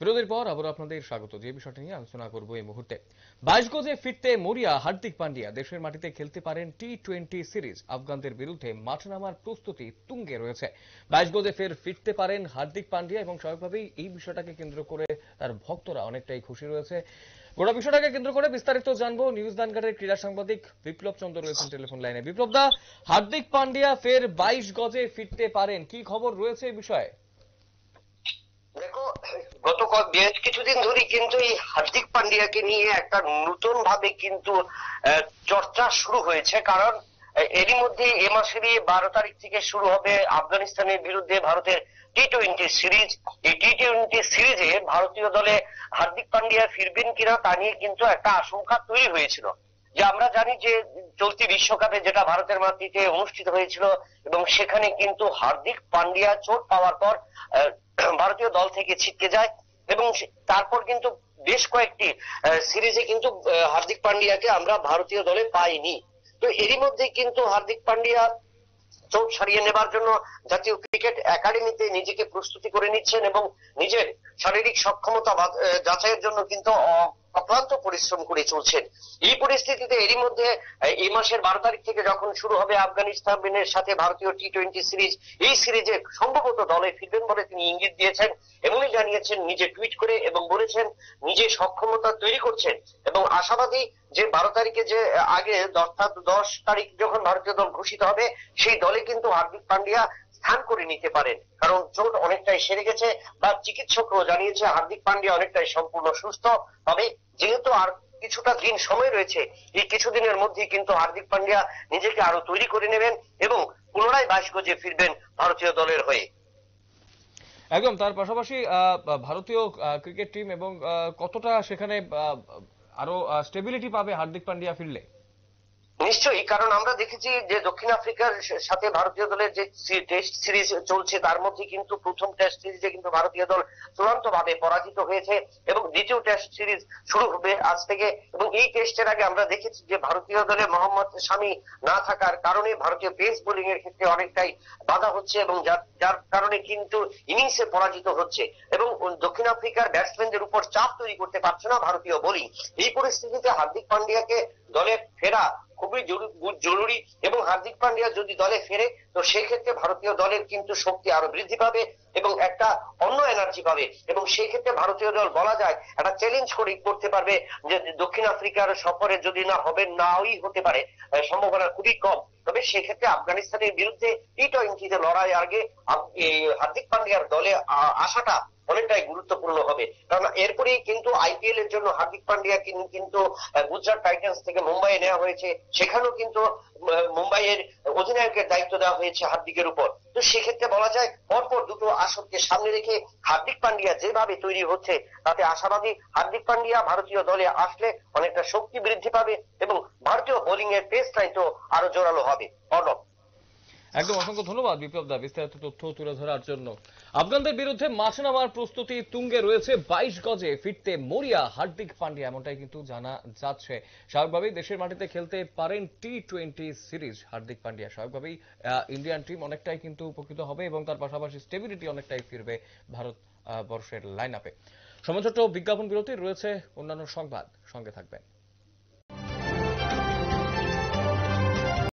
বিরতির পর আবার আপনাদের স্বাগত। যে বিষয়টা নিয়ে আলোচনা করব এই মুহূর্তে, 22 গজে ফিরতে মরিয়া হার্দিক পান্ডিয়া। দেশের মাটিতে খেলতে পারেন টি-20 সিরিজ। আফগানদের বিরুদ্ধে মাঠে নামার প্রস্তুতি তুঙ্গে রয়েছে। 22 গজে ফের ফিরতে পারেন হার্দিক পান্ডিয়া এবং স্বাভাবিকভাবেই এই বিষয়টাকে কেন্দ্র করে তার ভক্তরা অনেকটাই খুশি রয়েছে। গোটা বিষয়টাকে কেন্দ্র করে বিস্তারিত জানবো। নিউজ দানগাড়ের ক্রীড়া সাংবাদিক বিপ্লব চন্দ্র রয়েছেন টেলিফোন লাইনে। বিপ্লব দা, হার্দিক পান্ডিয়া ফের 22 গজে ফিরতে পারেন, কি খবর রয়েছে এই বিষয়ে? দেখো, গত বেশ কিছুদিন ধরে কিন্তু এই হার্দিক পান্ডিয়াকে নিয়ে একটা নতুন ভাবে কিন্তু চর্চা শুরু হয়েছে। কারণ এরই মধ্যে এ মাসেরই 12 তারিখ থেকে শুরু হবে আফগানিস্তানের বিরুদ্ধে ভারতের টি-20 সিরিজ। এই টি-20 সিরিজে ভারতীয় দলে হার্দিক পান্ডিয়া ফিরবেন কিনা তা নিয়ে কিন্তু একটা আশঙ্কা তৈরি হয়েছিল। যে আমরা জানি যে চলতি বিশ্বকাপে যেটা ভারতের মাটিতে অনুষ্ঠিত হয়েছিল এবং সেখানে কিন্তু হার্দিক পান্ডিয়া চোট পাওয়ার পর ভারতীয় দল থেকে ছিটকে যায় এবং তারপর কিন্তু বেশ কয়েকটি সিরিজে কিন্তু হার্দিক পান্ডিয়াকে আমরা ভারতীয় দলে পাইনি। তো এরই মধ্যে কিন্তু হার্দিক পান্ডিয়া চোট সারিয়ে নেবার জন্য জাতীয় ক্রিকেট একাডেমিতে নিজেকে প্রস্তুতি করে নিচ্ছেন এবং নিজের শারীরিক সক্ষমতা যাচাইয়ের জন্য কিন্তু অক্লান্ত পরিশ্রম করে চলছেন। এই পরিস্থিতিতে এরই মধ্যে এই মাসের 12 তারিখ থেকে যখন শুরু হবে আফগানিস্তানের সাথে ভারতীয় টি-20 সিরিজ, এই সিরিজে সম্ভবত দলে ফিরবেন বলে তিনি ইঙ্গিত দিয়েছেন। এমনই জানিয়েছেন নিজে টুইট করে এবং বলেছেন নিজে সক্ষমতা তৈরি করছেন এবং আশাবাদী যে 12 তারিখে যে আগে 10 তারিখ যখন ভারতীয় দল ঘোষিত হবে সেই দলে কিন্তু হার্দিক পান্ডিয়া স্থান করে নিতে পারেন। কারণ চোট অনেকটাই সেরে গেছে বা চিকিৎসকরাও জানিয়েছে হার্দিক পান্ডিয়া অনেকটাই সম্পূর্ণ সুস্থ। তবে যেহেতু আর কিছুটা দিন সময় রয়েছে, এই কিছুদিনের মধ্যে কিন্তু হার্দিক পান্ডিয়া নিজেকে আরো তৈরি করে নেবেন এবং পুনরায় 22 গজে ফিরবেন ভারতীয় দলের হয়ে। একদম। তার পাশাপাশি ভারতীয় ক্রিকেট টিম এবং কতটা সেখানে আরো স্টেবিলিটি পাবে হার্দিক পান্ডিয়া ফিরলে? নিশ্চয়ই, কারণ আমরা দেখেছি যে দক্ষিণ আফ্রিকার সাথে ভারতীয় দলের যে টেস্ট সিরিজ চলছে তার মধ্যে কিন্তু প্রথম টেস্ট সিরিজে কিন্তু ভারতীয় দল চূড়ান্ত ভাবে পরাজিত হয়েছে এবং দ্বিতীয় টেস্ট সিরিজ শুরু হবে আজ থেকে। এবং এই টেস্টের আগে আমরা দেখেছি যে ভারতীয় দলে মোহাম্মদ শামি না থাকার কারণে ভারতীয় পেস বোলিং এর ক্ষেত্রে অনেকটাই বাধা হচ্ছে এবং যার কারণে কিন্তু ইনিংসে পরাজিত হচ্ছে এবং দক্ষিণ আফ্রিকার ব্যাটসম্যানদের উপর চাপ তৈরি করতে পারছে না ভারতীয় বোলিং। এই পরিস্থিতিতে হার্দিক পান্ডিয়াকে দলে ফেরা খুবই জরুরি এবং হার্দিক পান্ডিয়া যদি দলে ফেরে তো সেক্ষেত্রে ভারতীয় দলের কিন্তু শক্তি আরো বৃদ্ধি পাবে এবং একটা অন্য এনার্জি পাবে এবং সেই ক্ষেত্রে ভারতীয় দল বলা যায় একটা চ্যালেঞ্জ করতে পারবে যে দক্ষিণ আফ্রিকার সফরে যদি নাই হতে পারে, সম্ভাবনা খুবই কম। তবে সেক্ষেত্রে আফগানিস্তানের বিরুদ্ধে টি-20 লড়াই আগে হার্দিক পান্ডিয়ার দলে আসাটা অনেকটাই গুরুত্বপূর্ণ হবে। কারণ এরপরেই কিন্তু আইপিএল এর জন্য হার্দিক পান্ডিয়া কিন্তু গুজরাট টাইটান্স থেকে মুম্বাইয়ে নেওয়া হয়েছে। সেখানেও কিন্তু মুম্বাইয়ের অধিনায়কের দায়িত্ব দেওয়া হয়েছে হার্দিকের উপর। তো সেক্ষেত্রে বলা যায় পরপর দুটো আসরকে সামনে রেখে হার্দিক পান্ডিয়া যেভাবে তৈরি হচ্ছে তাতে আশাবাদী হার্দিক পান্ডিয়া ভারতীয় দলে আসলে অনেকটা শক্তি বৃদ্ধি পাবে এবং ভারতীয় বোলিং এর পেস লাইন তো আরো জোরালো হবে। অর্ণব, একদম অসংখ্য ধন্যবাদ বিপ্লব দা বিস্তারিত তথ্য তুলে ধরার জন্য। আফগানদের বিরুদ্ধে মাঠে নামার প্রস্তুতি তুঙ্গে রয়েছে। 22 গজে ফিরতে মরিয়া হার্দিক পান্ডিয়া, এমনটাই কিন্তু জানা যাচ্ছে। স্বাভাবিকভাবেই দেশের মাটিতে খেলতে পারেন টি-20 সিরিজ হার্দিক পান্ডিয়া। স্বাভাবিকভাবেই ইন্ডিয়ান টিম অনেকটাই কিন্তু উপকৃত হবে এবং তার পাশাপাশি স্টেবিলিটি অনেকটাই ফিরবে ভারত বর্ষের লাইন আপে। সময় ছোট্ট বিজ্ঞাপন বিরতি, রয়েছে অন্যান্য সংবাদ, সঙ্গে থাকবেন।